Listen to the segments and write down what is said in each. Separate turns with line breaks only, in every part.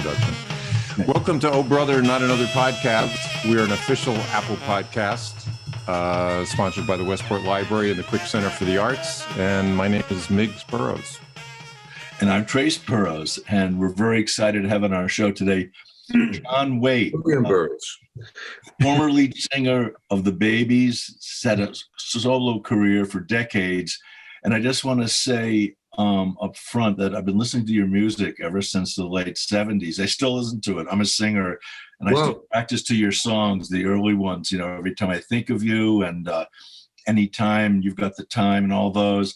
introduction. Welcome to Oh Brother, Not Another Podcast. We're an official Apple podcast, sponsored by the Westport Library and the Quick Center for the Arts. And my name is Miggs Burrows.
And I'm Trace Burrows, and we're very excited to have on our show today John Waite, former lead singer of the Babies, set a solo career for decades. And I just want to say up front that I've been listening to your music ever since the late 70s. I still listen to it. I'm a singer, and I still practice to your songs, the early ones, you know, every time I think of you, and anytime you've got the time, and all those.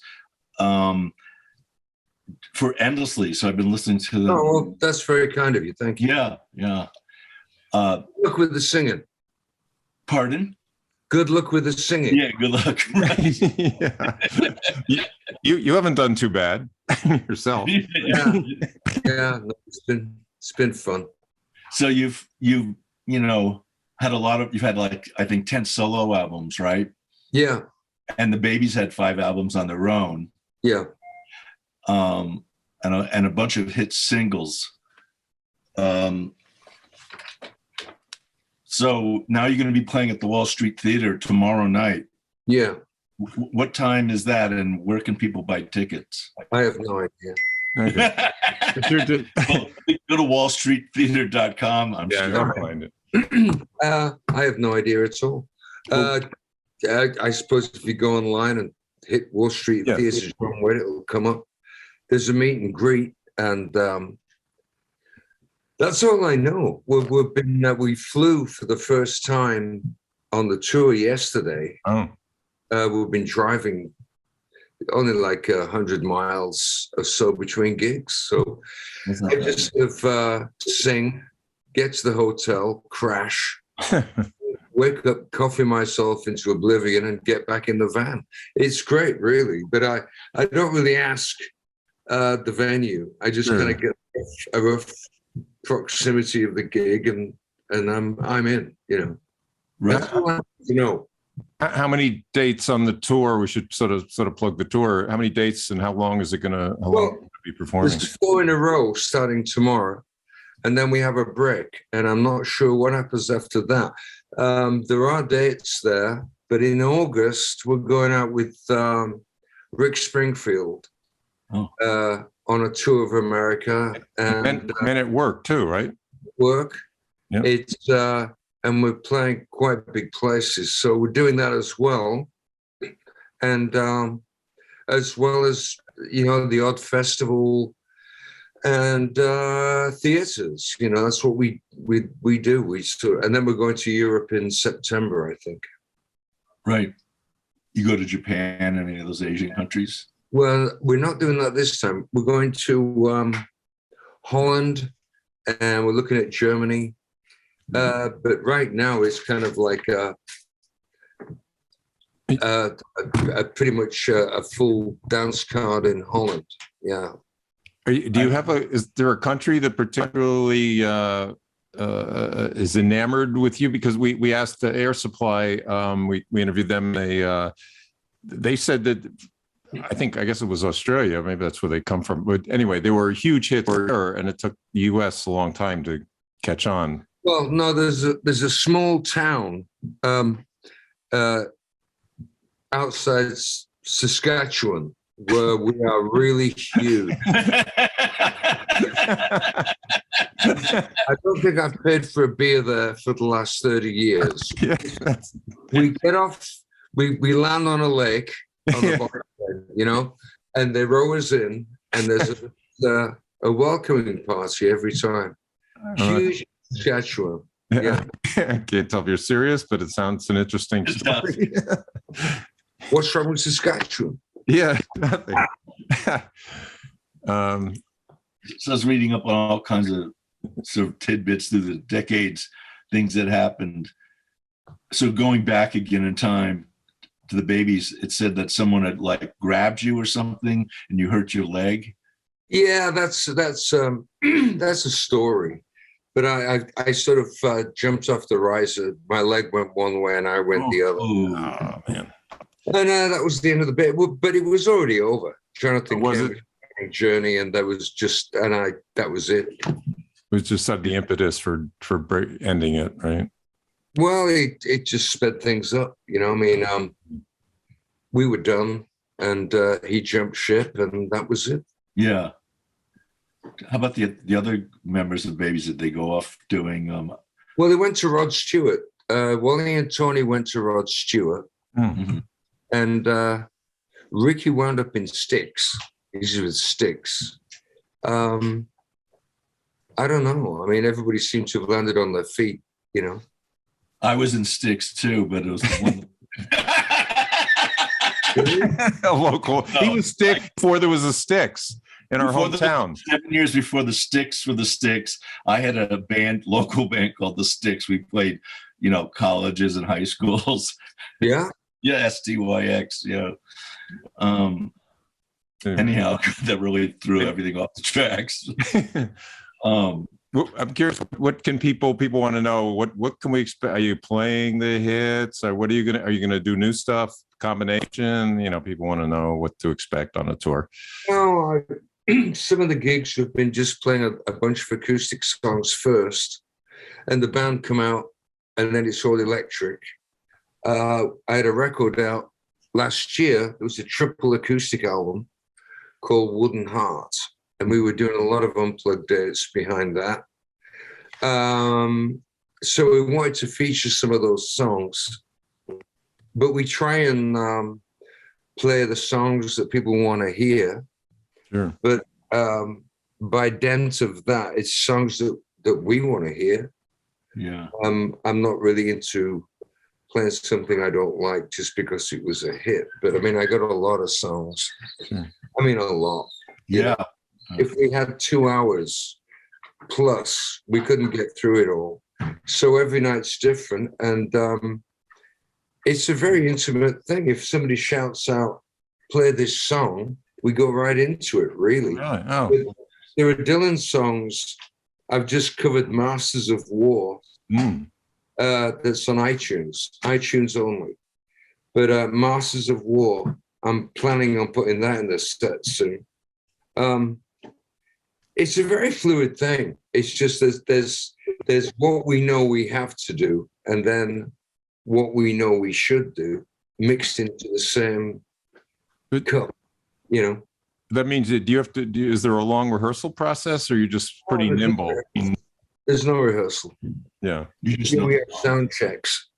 For endlessly, so I've been listening to them.
Oh, well, that's very kind of you. Thank you.
Yeah.
Luck with the singing.
Pardon?
Good luck with the singing.
Yeah, good luck.
Yeah. You haven't done too bad yourself.
Yeah. No, it's been fun.
So you've had you've had like I think 10 solo albums, right?
Yeah.
And the Babies had 5 albums on their own.
Yeah.
And a bunch of hit singles. So now you're going to be playing at the Wall Street Theater tomorrow night.
Yeah.
What time is that, and where can people buy tickets?
I have no idea.
Okay.
Well, go to wallstreettheater.com. I'm sure
I'll find it.
I have no idea at all. I suppose if you go online and hit Wall Street Theater, John Waite, it'll come up. There's a meet and greet, and that's all I know. We flew for the first time on the tour yesterday.
Oh.
We've been driving only like 100 miles or so between gigs. So I just sing, get to the hotel, crash, wake up, coffee myself into oblivion, and get back in the van. It's great, really. But I don't really ask the venue. I just kind of get a rough proximity of the gig, and I'm in, you know.
Right.
That's all I have to know.
How many dates on the tour? We should sort of plug the tour. How many dates, and how long is it going to be performing?
There's 4 in a row starting tomorrow, and then we have a break, and I'm not sure what happens after that. There are dates there, but in August we're going out with Rick Springfield on a tour of America, and
Men at Work too, right?
Work.
Yep.
It's and we're playing quite big places, so we're doing that as well, and as well as the odd festival and theaters. You know, that's what we do. And then we're going to Europe in September, I think.
Right. You go to Japan and any of those Asian countries?
Well, we're not doing that this time. We're going to Holland, and we're looking at Germany. But right now it's kind of like a pretty much a full dance card in Holland. Yeah.
Is there a country that particularly is enamored with you? Because we asked the Air Supply, we interviewed them. They said that, I guess it was Australia. Maybe that's where they come from. But anyway, they were huge hits, and it took the US a long time to catch on.
Well, no, there's a small town outside Saskatchewan where we are really huge. I don't think I've paid for a beer there for the last 30 years.
Yes.
We get off, we land on a lake on the bottom, and they row us in, and there's a welcoming party every time. Huge Saskatchewan. Yeah.
I can't tell if you're serious, but it sounds an interesting story.
What's wrong with Saskatchewan?
Yeah, nothing.
So I was reading up on all kinds of sort of tidbits through the decades, things that happened. So going back again in time to the Babies, it said that someone had like grabbed you or something and you hurt your leg.
Yeah, that's a story. But I sort of jumped off the riser. My leg went one way and I went the other.
Oh, man.
And that was the end of the bit. But it was already over. Jonathan
was
came
it?
journey, and that was just, that was it.
was just sort of the impetus for ending it, right?
Well, it just sped things up, you know. I mean, we were done, and he jumped ship, and that was it.
Yeah. How about the other members of Babies? Did they go off doing?
Well, they went to Rod Stewart. Wally and Tony went to Rod Stewart, and Ricky wound up in Styx. He's with Styx. I don't know. I mean, everybody seemed to have landed on their feet, you know.
I was in Styx too, but it was the one.
A local. He was Styx before there was a Styx in our hometown.
7 years before the Styx were the Styx, I had a band, local band called the Styx. We played, you know, colleges and high schools.
Yeah.
Yeah, STYX. Yeah. Anyhow, that really threw everything off the tracks.
I'm curious, what can people want to know? What can we expect? Are you playing the hits, or what are you gonna do new stuff, combination? You know, people want to know what to expect on a tour.
No, some of the gigs have been just playing a bunch of acoustic songs first, and the band come out, and then it's all electric. I had a record out last year. It was a triple acoustic album called Wooden Heart, and we were doing a lot of unplugged dates behind that. So we wanted to feature some of those songs, but we try and play the songs that people want to hear.
Sure.
But by dint of that, it's songs that we want to hear.
Yeah.
I'm not really into playing something I don't like just because it was a hit. But I mean, I got a lot of songs.
Sure.
I mean, a lot.
Yeah.
If we had 2 hours plus, we couldn't get through it all. So every night's different. And it's a very intimate thing. If somebody shouts out, play this song, we go right into it, really.
Really? Oh.
There are Dylan songs. I've just covered Masters of War. That's on iTunes only. But Masters of War, I'm planning on putting that in the set soon. It's a very fluid thing. It's just there's what we know we have to do, and then what we know we should do, mixed into the same cup, you know.
That means that is there a long rehearsal process, or you're just pretty nimble?
There's no rehearsal.
Yeah.
We have sound checks,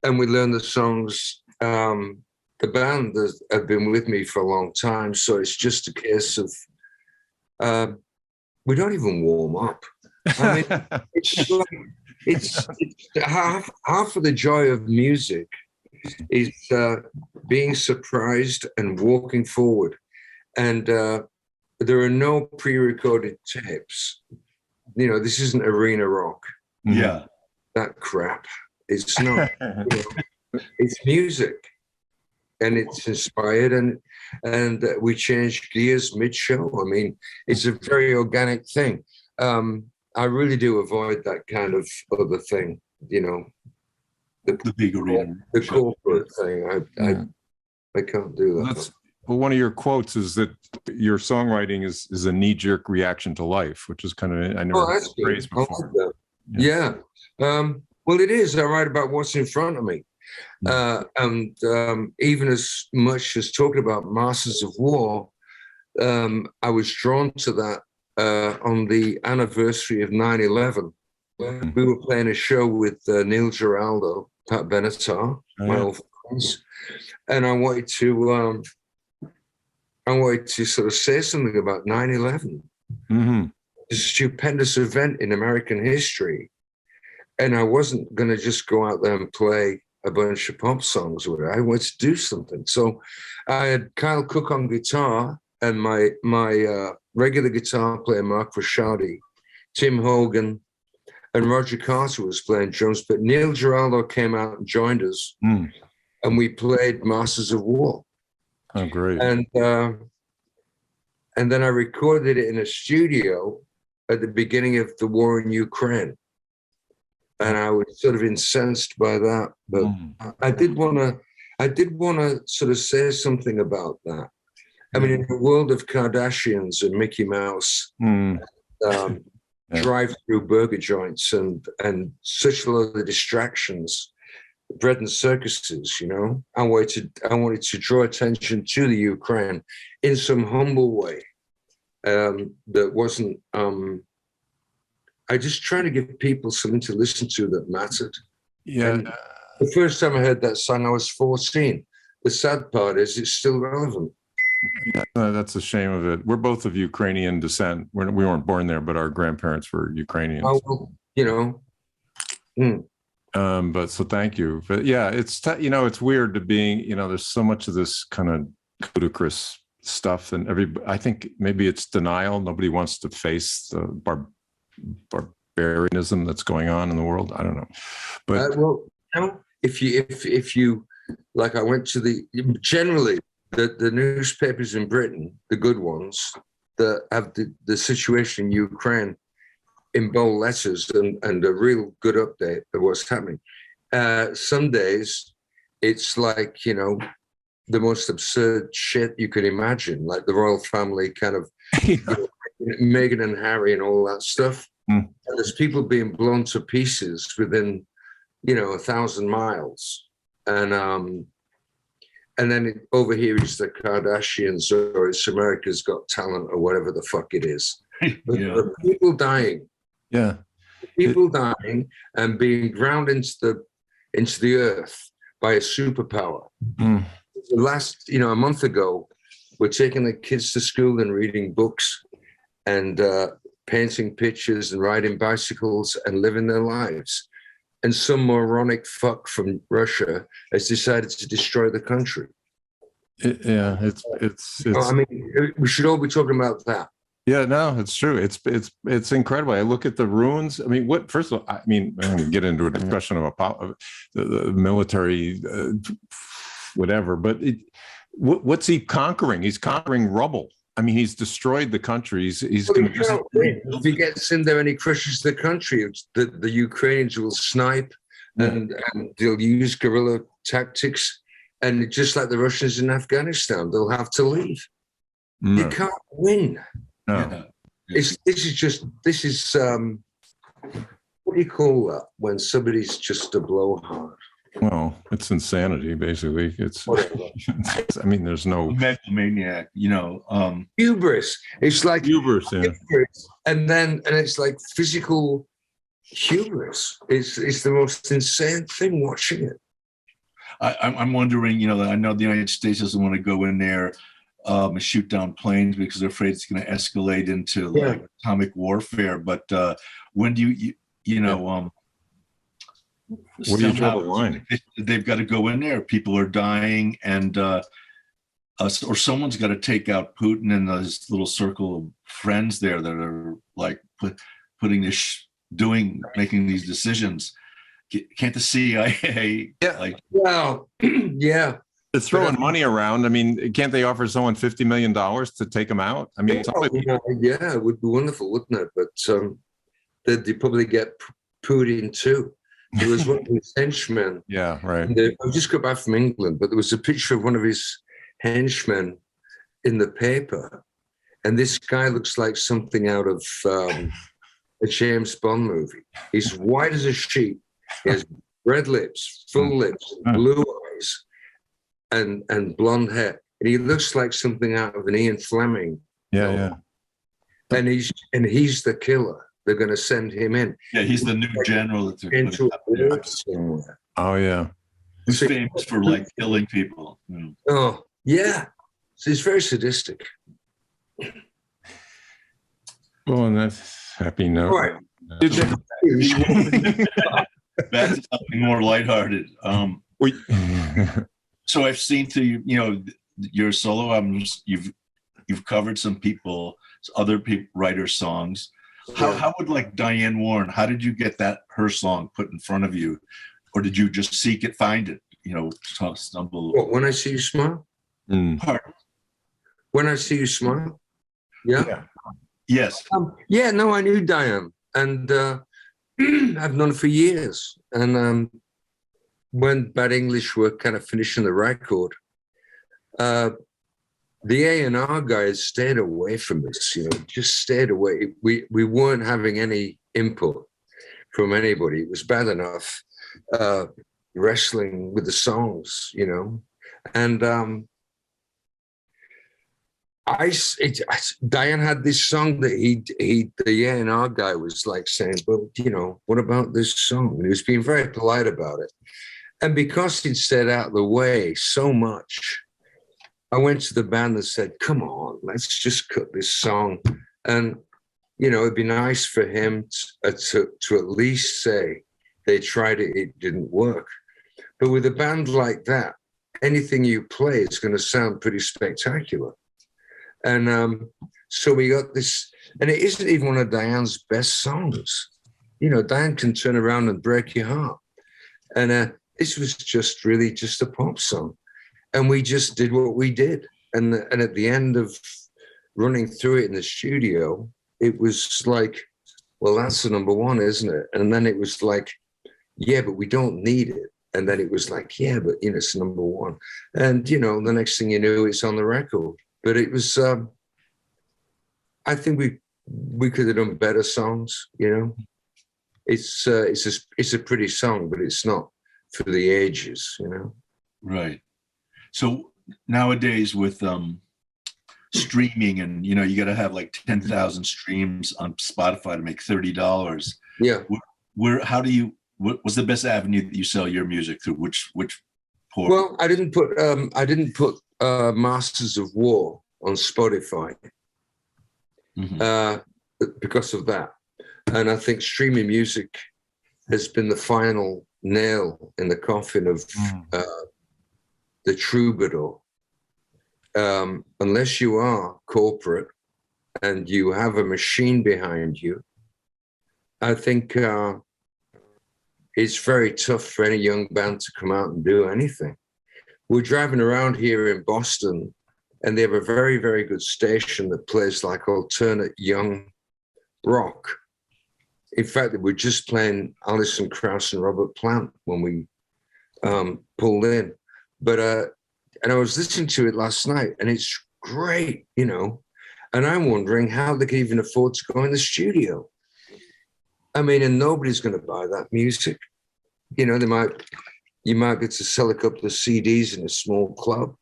and we learn the songs. The band have been with me for a long time, so it's just a case of we don't even warm up. I mean, it's half of the joy of music is being surprised and walking forward. And there are no pre-recorded tapes. You know, this isn't arena rock.
Yeah.
That crap. It's not. You know, it's music. And it's inspired, and we change gears mid-show. I mean, it's a very organic thing. I really do avoid that kind of other thing, you know.
The big arena.
The corporate thing. I can't do that.
Well, one of your quotes is that your songwriting is a knee-jerk reaction to life, which is kind of, I never heard that phrase before.
Like that. Yeah. Well, it is. I write about what's in front of me. And even as much as talking about Masters of War, I was drawn to that on the anniversary of 9/11. We were playing a show with Neil Giraldo, Pat Benatar, my old friends, and I wanted to sort of say something about 9/11. A stupendous event in American history, and I wasn't going to just go out there and play a bunch of pop songs with it. I wanted to do something. So I had Kyle Cook on guitar, and my regular guitar player, Mark Rashadi, Tim Hogan, and Roger Carter was playing drums, but Neil Giraldo came out and joined us, and we played Masters of War.
Oh, great.
And then I recorded it in a studio at the beginning of the war in Ukraine. And I was sort of incensed by that, but I did want to sort of say something about that. I mean, in the world of Kardashians and Mickey Mouse, drive-through burger joints and such a lot of distractions, bread and circuses, you know. I wanted to draw attention to the Ukraine in some humble way that wasn't. I just try to give people something to listen to that mattered.
Yeah.
And the first time I heard that song, I was 14. The sad part is it's still relevant.
That's a shame of it. We're both of Ukrainian descent. We weren't born there, but our grandparents were Ukrainians.
Oh, well, you know.
But so thank you. But yeah, it's it's weird to being, there's so much of this kind of ludicrous stuff, and I think maybe it's denial. Nobody wants to face the barbarianism that's going on in the world. I don't know, but
well, if you like, I went to generally the newspapers in Britain, the good ones that have the situation in Ukraine in bold letters and a real good update of what's happening. Some days it's like, the most absurd shit you could imagine, like the royal family kind of, Meghan and Harry and all that stuff. And there's people being blown to pieces within, 1,000 miles. And then over here it's the Kardashians, or it's America's Got Talent, or whatever the fuck it is. But the people dying.
Yeah.
People dying and being ground into the earth by a superpower. Last, a month ago, we're taking the kids to school and reading books and painting pictures and riding bicycles and living their lives. And some moronic fuck from Russia has decided to destroy the country.
It's
I mean, we should all be talking about that.
Yeah, no, it's true. It's incredible. I look at the ruins. I mean, first of all, I mean, I'm going to get into a discussion of the military, whatever, but what's he conquering? He's conquering rubble. I mean, he's destroyed the country. He's going to.
If he gets in there and he crushes the country, the Ukrainians will snipe and they'll use guerrilla tactics. And just like the Russians in Afghanistan, they'll have to leave. You can't win.
No.
This is what do you call that when somebody's just a blowhard?
Well, it's insanity, basically. I mean, there's no
megalomaniac,
hubris. It's like
hubris, yeah.
And it's like physical hubris. It's the most insane thing watching it.
I'm wondering, I know the United States doesn't want to go in there and shoot down planes because they're afraid it's going to escalate into like atomic warfare. But when do
what do you draw the line?
They've got to go in there. People are dying, and or someone's got to take out Putin and his little circle of friends there that are like making these decisions. Can't the CIA?
They're throwing money around. I mean, can't they offer someone $50 million to take them out? I mean,
it would be wonderful, wouldn't it? But they'd probably get Putin too. There was one of his henchmen.
Yeah, right.
I just got back from England, but there was a picture of one of his henchmen in the paper, and this guy looks like something out of a James Bond movie. He's white as a sheet. He has red lips, full lips, blue eyes, and blonde hair. And he looks like something out of an Ian Fleming.
Yeah.
And he's the killer. They're going to send him in.
Yeah, he's the new general that they're
into a somewhere.
Oh yeah,
he's famous for like killing people.
Oh yeah, so he's very sadistic.
Well, on that happy note,
all right.
Back to something more lighthearted. So I've seen through your solo albums, you've covered some other writers' songs. How would like Diane Warren? How did you get her song put in front of you, or did you just seek it, find it? Stumble.
What, When I See You Smile?
Pardon?
When I See You Smile? Yeah.
Yes.
No, I knew Diane, and I've known her for years. And when Bad English were kind of finishing the record, the A&R guys stayed away from us, just stayed away. We weren't having any input from anybody. It was bad enough wrestling with the songs, and Diane had this song that the A&R guy was like saying, well, what about this song? And he was being very polite about it. And because he'd stayed out of the way so much, I went to the band and said, come on, let's just cut this song. And, it'd be nice for him to at least say they tried it, it didn't work. But with a band like that, anything you play is going to sound pretty spectacular. And so we got this, and it isn't even one of Diane's best songs. Diane can turn around and break your heart. And this was just really just a pop song. And we just did what we did. And at the end of running through it in the studio, it was like, well, that's the number one, isn't it? And then it was like, yeah, but we don't need it. And then it was like, yeah, but, it's number one. And, the next thing you knew, it's on the record. But it was, I think we could have done better songs, It's a pretty song, but it's not for the ages,
Right. So nowadays with streaming and, you got to have like 10,000 streams on Spotify to make $30.
Yeah.
What was the best avenue that you sell your music through? Which port?
Well, I didn't put Masters of War on Spotify because of that. And I think streaming music has been the final nail in the coffin of the troubadour. Unless you are corporate and you have a machine behind you, I think it's very tough for any young band to come out and do anything. We're driving around here in Boston, and they have a very, very good station that plays like alternate young rock. In fact, they were just playing Alison Krauss and Robert Plant when we pulled in. But and I was listening to it last night, and it's great, And I'm wondering how they can even afford to go in the studio. I mean, and nobody's going to buy that music. You might get to sell a couple of CDs in a small club.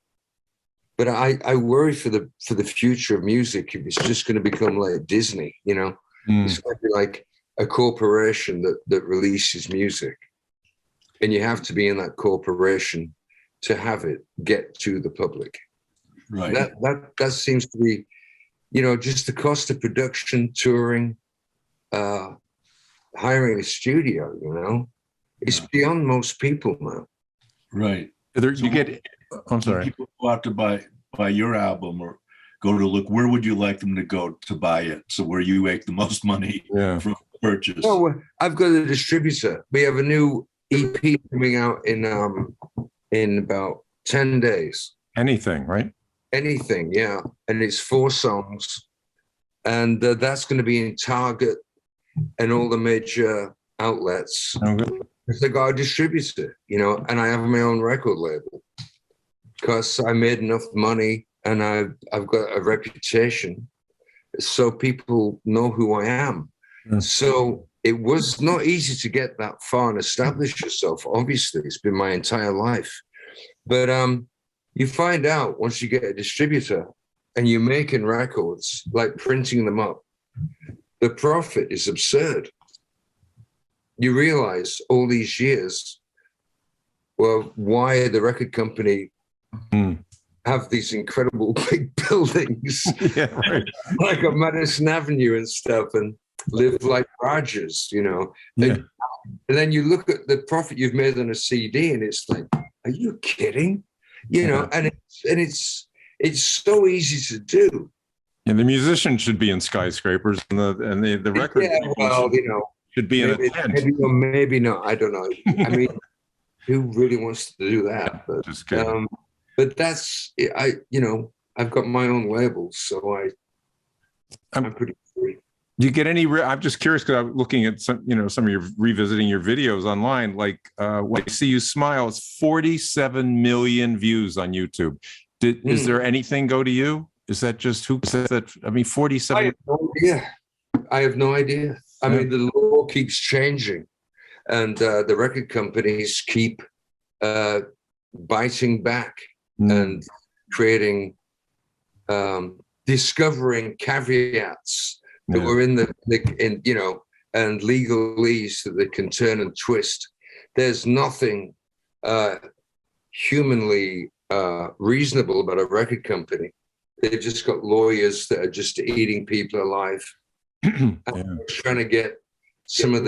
But I worry for the future of music if it's just going to become like Disney, It's going to be like a corporation that releases music. And you have to be in that corporation to have it get to the public.
Right.
That seems to be, just the cost of production, touring, hiring a studio, it's beyond most people now.
Right.
I'm sorry.
People go out to buy your album or go to look, where would you like them to go to buy it? So where you make the most money from purchase.
Oh, I've got a distributor. We have a new EP coming out in about 10 days.
Anything, right?
Anything, yeah. And it's 4 songs. And that's going to be in Target and all the major outlets.
Okay.
They got a distributor, and I have my own record label because I made enough money and I've got a reputation, so people know who I am. So it was not easy to get that far and establish yourself. Obviously, it's been my entire life. But you find out once you get a distributor and you're making records, like printing them up, the profit is absurd. You realize all these years, well, why the record company have these incredible big buildings like on Madison Avenue and stuff and live like Rogers, And then you look at the profit you've made on a CD and it's like, are you kidding? And it's so easy to do.
And the musician should be in skyscrapers and the record should be in a tent.
Maybe not. I don't know. I mean, who really wants to do that? But,
just kidding.
But that's I've got my own labels, so I'm pretty free.
Do you get any? I'm just curious because I'm looking at some of your revisiting your videos online. Like when I See You Smile, it's 47 million views on YouTube. Is there anything go to you? Is that just who says that? I mean, 47.
I have no idea. I have no idea. I mean, the law keeps changing, and the record companies keep biting back and creating, discovering caveats that were in and legalese that they can turn and twist. There's nothing humanly reasonable about a record company. They've just got lawyers that are just eating people alive. I was trying to get some of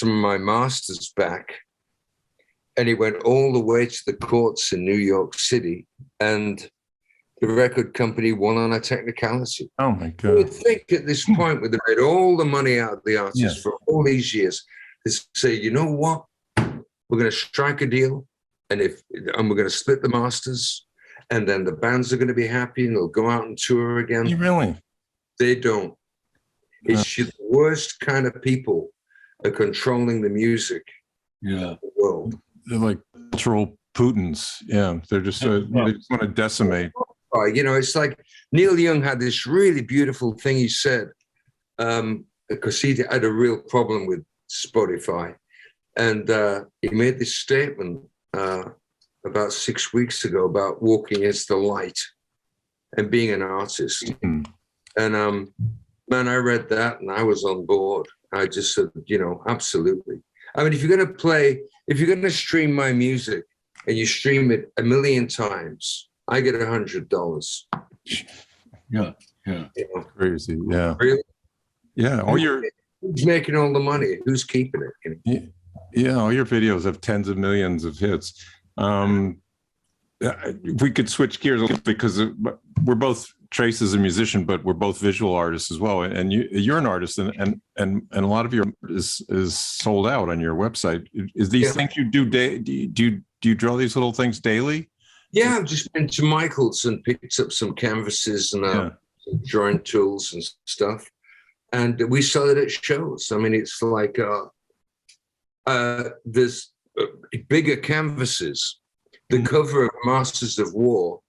my masters back, and he went all the way to the courts in New York City, and the record company won on a technicality.
Oh my God!
You would think at this point, when they made all the money out of the artists for all these years, they say, you know what, we're going to strike a deal, and we're going to split the masters, and then the bands are going to be happy, and they'll go out and tour again.
Really?
They don't. It's the worst kind of people are controlling the music in the world.
They're like cultural Putins. Yeah, they're just they just want to decimate.
It's like Neil Young had this really beautiful thing he said, because he had a real problem with Spotify, and he made this statement about 6 weeks ago about walking as the light and being an artist. And man, I read that and I was on board. I just said, absolutely. I mean, if you're going to stream my music and you stream it 1 million times, I get $100.
Yeah.
Crazy. Yeah.
Really?
Yeah.
Who's making all the money? Who's keeping it?
Yeah. All your videos have tens of millions of hits. If we could switch gears a little bit, because we're both, Trace is a musician, but we're both visual artists as well. And you're an artist, and a lot of your is sold out on your website. Is these things you do? Do you draw these little things daily?
Yeah, I've just been to Michael's and picked up some canvases and some drawing tools and stuff, and we sell it at shows. I mean, it's like there's bigger canvases. The cover of Masters of War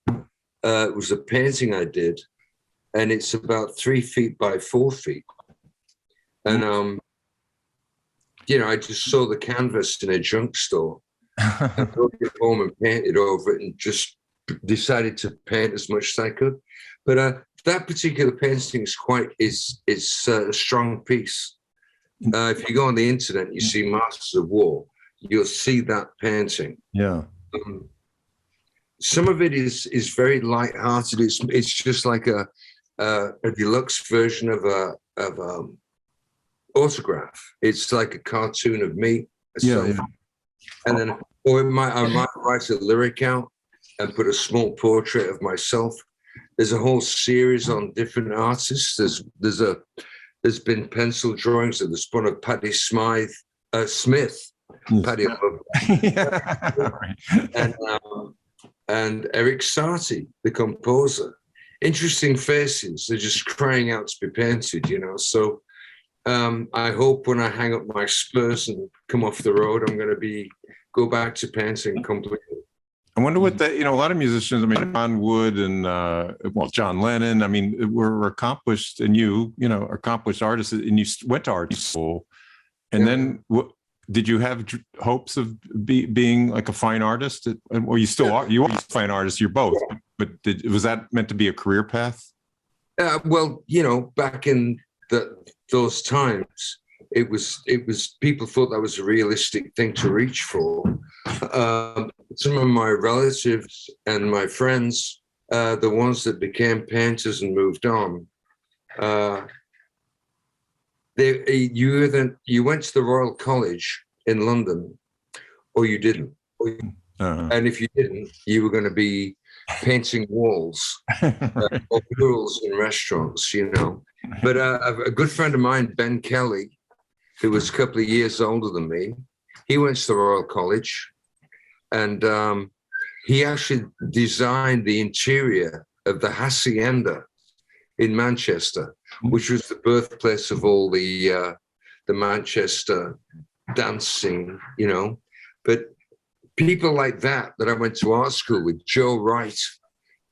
was a painting I did, and it's about 3 feet by 4 feet. And I just saw the canvas in a junk store. I brought it home and painted over it, and just decided to paint as much as I could. But that particular painting is a strong piece. If you go on the internet and you see Masters of War, you'll see that painting.
Yeah.
Some of it is very light-hearted. It's just like a deluxe version of a autograph. It's like a cartoon of me. And then, I might write a lyric out and put a small portrait of myself. There's a whole series on different artists. There's been pencil drawings of the one of Patti Smith, Patti, and Eric Satie, the composer. Interesting faces. They're just crying out to be painted, So I hope when I hang up my Spurs and come off the road, I'm going to go back to painting completely.
I wonder what that, a lot of musicians, I mean, John Wood and, John Lennon, I mean, were accomplished, and accomplished artists, and you went to art school. And then did you have hopes of being like a fine artist? Or you still are, you are a fine artist, you're both, but was that meant to be a career path? Back in those times, it was people thought that was a realistic thing to reach for. Some of my relatives and my friends, the ones that became painters and moved on, you went to the Royal College in London, or you didn't. And if you didn't, you were going to be painting walls or murals in restaurants, But a good friend of mine, Ben Kelly, who was a couple of years older than me, he went to the Royal College, and he actually designed the interior of the Hacienda in Manchester, which was the birthplace of all the Manchester dance scene, But
people like that I went to art school with. Joe Wright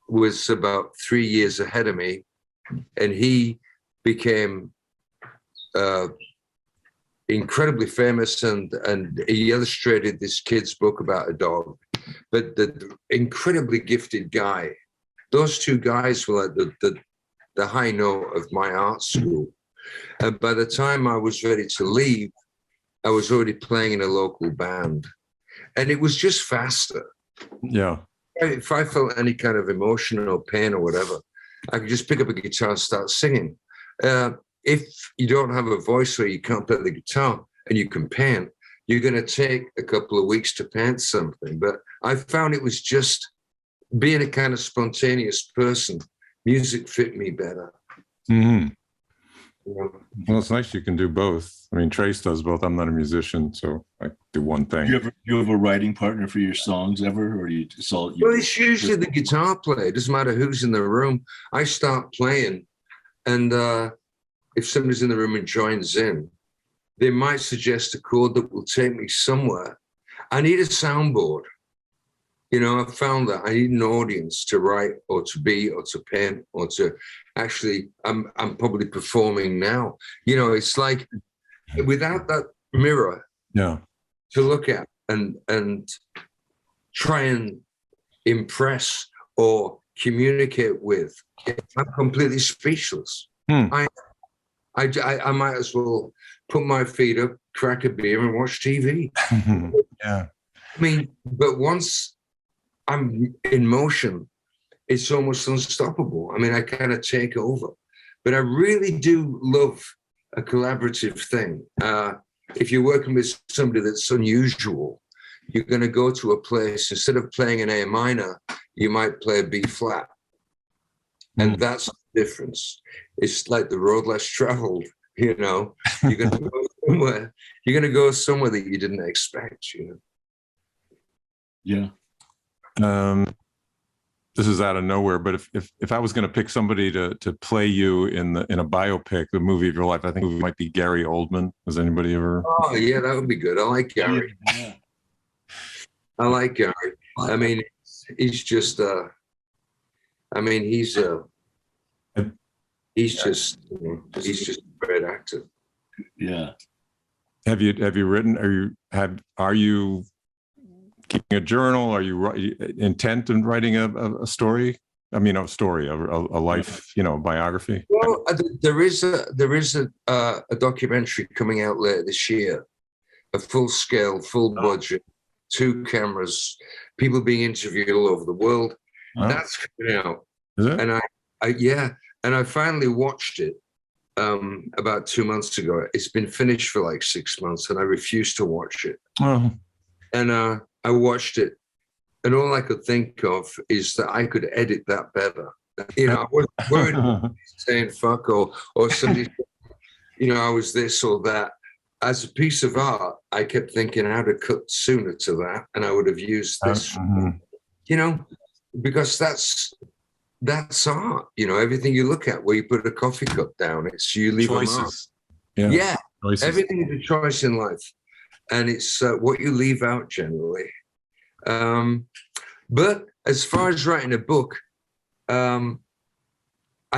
was about 3 years ahead of me, and he became incredibly famous, and he illustrated this kid's book about a dog. But the incredibly gifted guy, those two guys were like the high note of my art school. And by the time I was ready to leave, I was already playing in a local band, and it was just faster.
Yeah.
If I felt any kind of emotion or pain or whatever, I could just pick up a guitar and start singing. If you don't have a voice or you can't play the guitar and you can paint, you're going to take a couple of weeks to paint something. But I found it was just being a kind of spontaneous person. Music fit me better.
Mm-hmm.
Yeah.
Well, it's nice you can do both. I mean, Trace does both. I'm not a musician, so I do one thing.
Do you have a writing partner for your songs ever, or
Well, it's usually the guitar player. It doesn't matter who's in the room. I start playing, and if somebody's in the room and joins in, they might suggest a chord that will take me somewhere. I need a soundboard. You know, I've found that I need an audience to write or to be or to paint or to actually, I'm probably performing now. You know, it's like without that mirror
Yeah.
to look at and try and impress or communicate with, I'm completely speechless. I might as well put my feet up, crack a beer, and watch TV.
Yeah.
I mean, but once I'm in motion, it's almost unstoppable. I mean, I kind of take over. But I really do love a collaborative thing. If you're working with somebody that's unusual, you're going to go to a place, instead of playing an A minor, you might play a B flat. And that's the difference. It's like the road less traveled, you know. You're going to go somewhere. You're going to go somewhere that you didn't expect, you know.
Yeah.
This is out of nowhere, but if I was going to pick somebody to play you in a biopic, the movie of your life, I think it might be Gary Oldman. Has anybody ever?
Oh yeah, that would be good. I like Gary.
Yeah.
I like Gary. I mean, he's just. I mean, he's just a great actor.
Yeah.
Have you written? Are you keeping a journal? Are you intent in writing a story? I mean, a story, a life, you know, biography.
Well, there is a documentary coming out later this year, a full scale, full budget, 2 cameras, people being interviewed all over the world. Oh. That's coming out.
Is it?
And I finally watched it about 2 months ago. It's been finished for like 6 months, and I refused to watch it.
Oh.
And I watched it, and all I could think of is that I could edit that better. You know, I wasn't worried about saying fuck or somebody, you know, I was this or that. As a piece of art, I kept thinking how to cut sooner to that, and I would have used this, you know, because that's art. You know, everything you look at, where you put a coffee cup down, it's you leave choices. Yeah, choices. Everything is a choice in life. And it's what you leave out generally. But as far as writing a book, I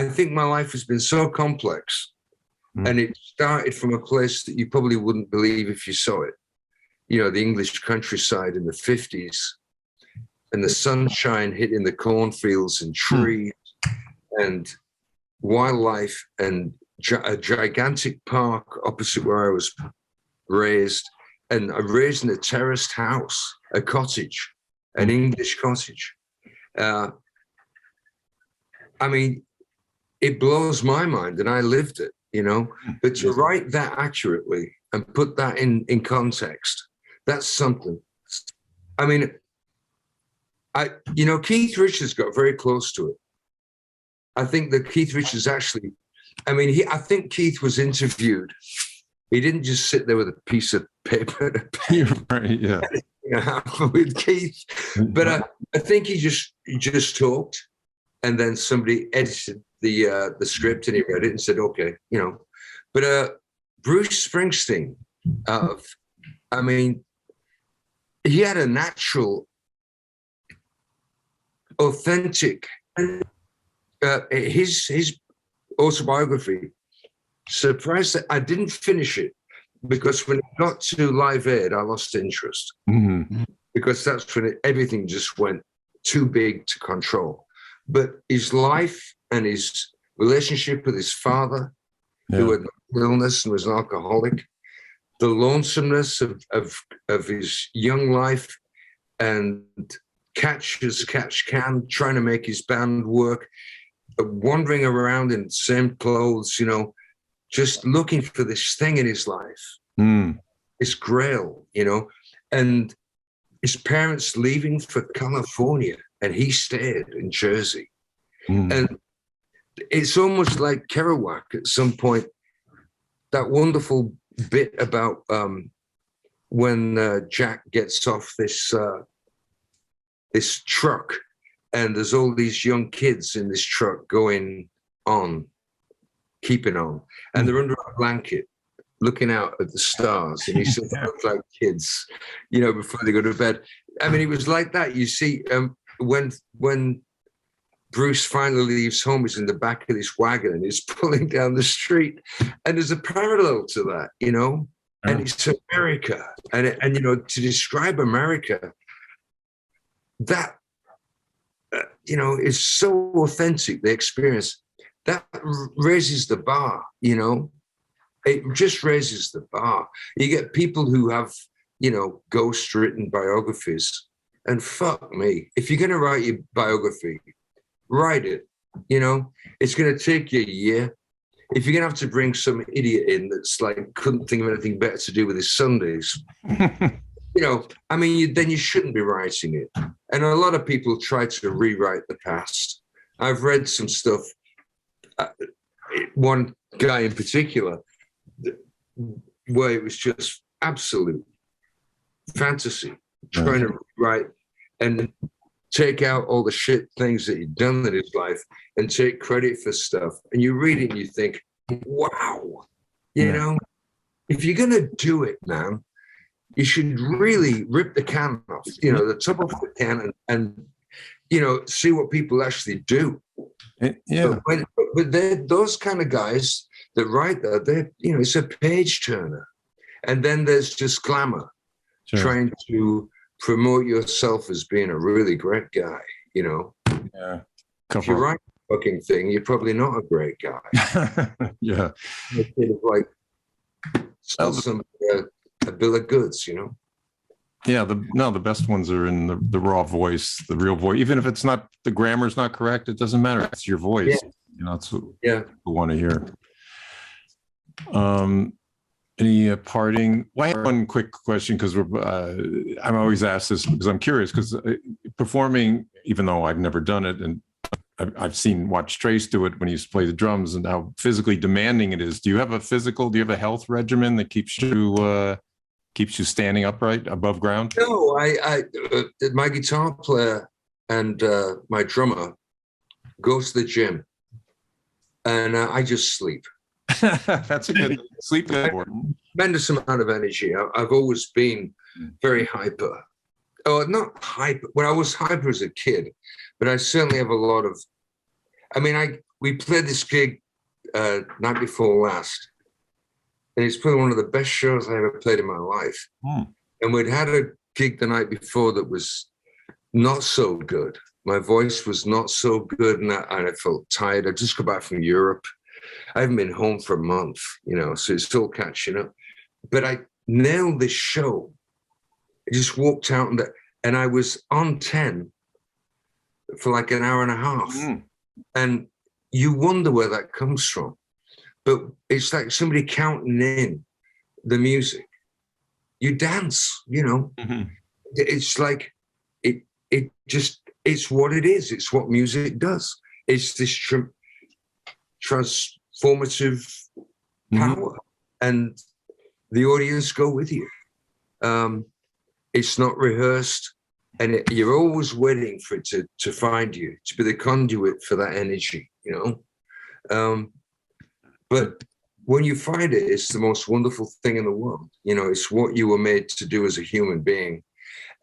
think my life has been so complex, and it started from a place that you probably wouldn't believe if you saw it. You know, the English countryside in the 50s, and the sunshine hitting the cornfields and trees and wildlife, and a gigantic park opposite where I was raised. And I raised in a terraced house, a cottage, an English cottage. I mean, it blows my mind, and I lived it, you know. But to write that accurately and put that in context, that's something. I mean, Keith Richards got very close to it. I think that Keith Richards actually, I think Keith was interviewed. He didn't just sit there with a piece of paper
right, yeah.
With Keith, but I think he just talked, and then somebody edited the script, and he read it and said, okay, you know. But Bruce Springsteen, he had a natural, authentic, his autobiography, surprised that I didn't finish it, because when it got to Live Aid, I lost interest, because that's when everything just went too big to control. But his life and his relationship with his father, who had illness and was an alcoholic, the lonesomeness of his young life, and catch as catch can, trying to make his band work, wandering around in the same clothes, you know, just looking for this thing in his life, his grail, you know, and his parents leaving for California, and he stayed in Jersey. And it's almost like Kerouac at some point, that wonderful bit about when Jack gets off this truck, and there's all these young kids in this truck going on, keeping on, and they're under a blanket looking out at the stars, and he said they look like kids, you know, before they go to bed. I mean, it was like that. You see, when Bruce finally leaves home, he's in the back of this wagon and he's pulling down the street, and there's a parallel to that, you know, and it's America, and you know, to describe America, that you know, is so authentic, the experience that raises the bar, you know, it just raises the bar. You get people who have, you know, ghost written biographies, and fuck me, if you're going to write your biography, write it, you know, it's going to take you a year. If you're going to have to bring some idiot in that's like, couldn't think of anything better to do with his Sundays, you know, I mean, then you shouldn't be writing it. And a lot of people try to rewrite the past. I've read some stuff, one guy in particular, where it was just absolute fantasy, trying to rewrite and take out all the shit things that he'd done in his life and take credit for stuff. And you read it and you think, wow, you know, if you're going to do it, man, you should really rip the can off, you know, the top of the can, and you know, see what people actually do. But they're those kind of guys that write that, they're, you know, it's a page turner. And then there's just glamour, trying to promote yourself as being a really great guy, you know.
Yeah.
If you write a fucking thing, you're probably not a great guy.
Yeah.
It's sort of like sell some a bill of goods, you know.
Yeah, the best ones are in the raw voice, the real voice. Even if it's not, the grammar's not correct, it doesn't matter. It's your voice.
Yeah.
You know, that's what people want to hear. Any parting? Well, I have one quick question, because I'm always asked this because I'm curious, because performing, even though I've never done it, and I've watched Trace do it when he used to play the drums, and how physically demanding it is. Do you have a health regimen that keeps you standing upright above ground?
No, my guitar player and my drummer goes to the gym, and I just sleep.
That's a good sleep.
Tremendous amount of energy. I've always been very hyper. Oh, not hyper. Well, I was hyper as a kid, but I certainly have a lot of. I mean, we played this gig night before last, and it's probably one of the best shows I ever played in my life. And we'd had a gig the night before that was not so good. My voice was not so good, and I felt tired. I just got back from Europe. I haven't been home for a month, you know, so it's still catching up. But I nailed this show. I just walked out, and I was on 10 for like an hour and a half. And you wonder where that comes from. But it's like somebody counting in the music. You dance, you know. It's like, it's what it is. It's what music does. It's this transformative power, and the audience go with you. It's not rehearsed, and you're always waiting for it to find you, to be the conduit for that energy, you know. But when you find it, it's the most wonderful thing in the world. You know, it's what you were made to do as a human being.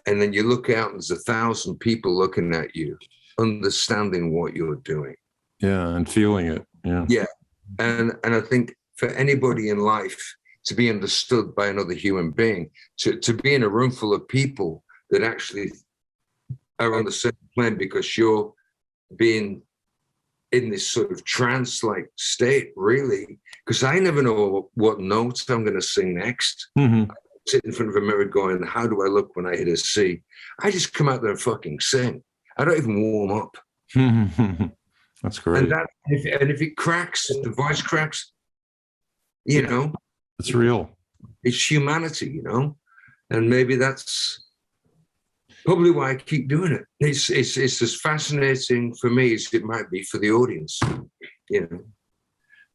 and then you look out and there's 1,000 people looking at you, understanding what you're doing.
Yeah, and feeling it. Yeah.
Yeah. And I think for anybody in life to be understood by another human being, to be in a room full of people that actually are on the same plane because you're being in this sort of trance-like state, really, because I never know what notes I'm going to sing next.
Mm-hmm.
I sit in front of a mirror going, how do I look when I hit a C? I just come out there and fucking sing. I don't even warm up.
That's great.
And if it cracks, if the voice cracks, you know,
it's real.
It's humanity, you know, and maybe that's probably why I keep doing it. It's as fascinating for me as it might be for the audience, you know.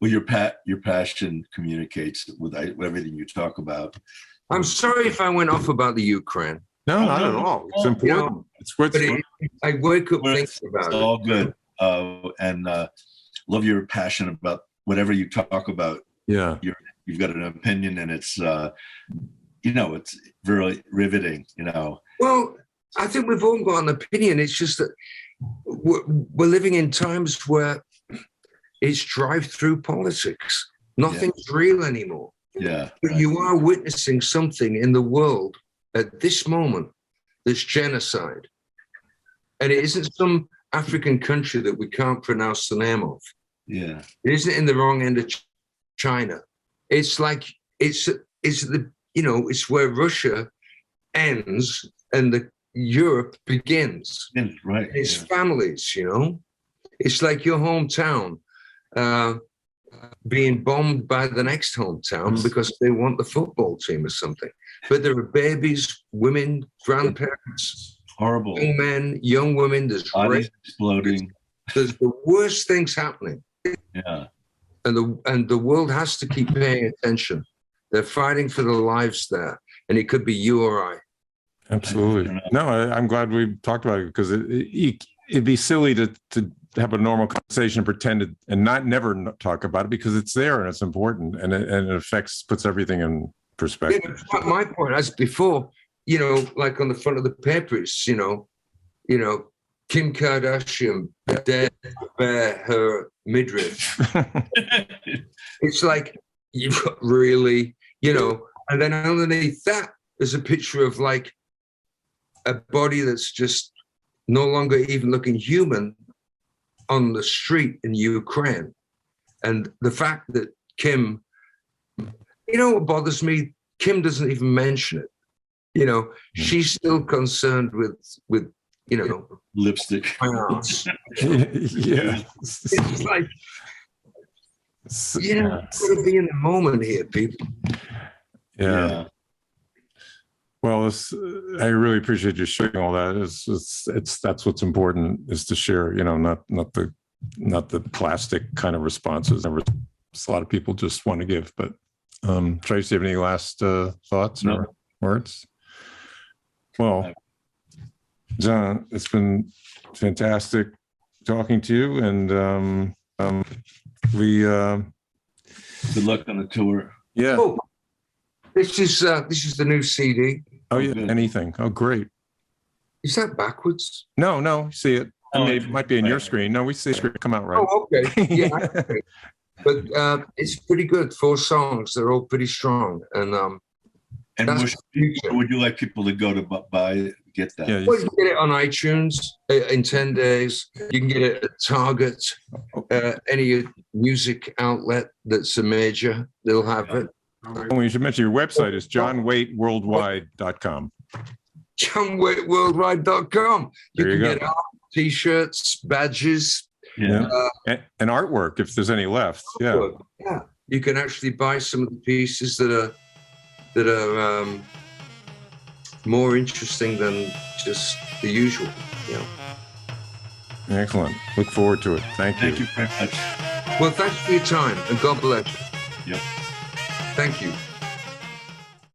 Well, your passion communicates with everything you talk about.
I'm sorry if I went off about the Ukraine.
No, not at all. It's important.
You know,
it's what's.
I wake up thinking about it.
It's all good, and love your passion about whatever you talk about.
Yeah,
you've got an opinion, and it's you know, it's very riveting. You know.
Well, I think we've all got an opinion. It's just that we're living in times where it's drive-through politics. Nothing's real anymore.
Yeah.
But you are witnessing something in the world at this moment that's genocide. And it isn't some African country that we can't pronounce the name of.
Yeah.
It isn't in the wrong end of China. It's like, it's the, you know, it's where Russia ends and the Europe begins.
Right.
It's families, you know. It's like your hometown being bombed by the next hometown because they want the football team or something. But there are babies, women, grandparents,
horrible,
young men, young women. There's
bodies exploding.
There's the worst things happening.
Yeah.
And the world has to keep paying attention. They're fighting for their lives there, and it could be you or I.
Absolutely. No, I'm glad we talked about it because it'd be silly to have a normal conversation and pretend and never talk about it because it's there and it's important and it puts everything in perspective.
Yeah, my point, as before, you know, like on the front of the paper, it's, you know, Kim Kardashian dead bare her midriff. It's like, really, you know, and then underneath that there's a picture of like a body that's just no longer even looking human on the street in Ukraine. And the fact that Kim, you know what bothers me? Kim doesn't even mention it. You know, she's still concerned with you know,
lipstick.
Yeah.
It's like, you know, got to be in the moment here, people.
Yeah. Well, I really appreciate you sharing all that. It's that's what's important is to share. You know, not the plastic kind of responses. A lot of people just want to give. But Trace, do you have any last thoughts or words? Well, John, it's been fantastic talking to you, and we
good luck on the tour.
Yeah.
Oh, this is the new CD.
Oh yeah, anything. Oh great.
Is that backwards?
No, see it. It might be in your screen. No, we see the screen come out right.
Oh, okay. Yeah. Okay. But it's pretty good. 4 songs. They're all pretty strong. And
would you like people to go to get that?
Yeah,
well, you can get it on iTunes in 10 days. You can get it at Target, any music outlet that's a major, they'll have it.
Oh, you should mention your website is johnwaiteworldwide.com.
johnwaiteworldwide.com. You
There you
can
go.
get art, t-shirts, badges.
Yeah.
And artwork if there's any left. Yeah.
Yeah. You can actually buy some of the pieces that are more interesting than just the usual. You know.
Excellent. Look forward to it. Thank you.
Thank you very much.
Well, thanks for your time and God bless you.
Yep.
Thank you.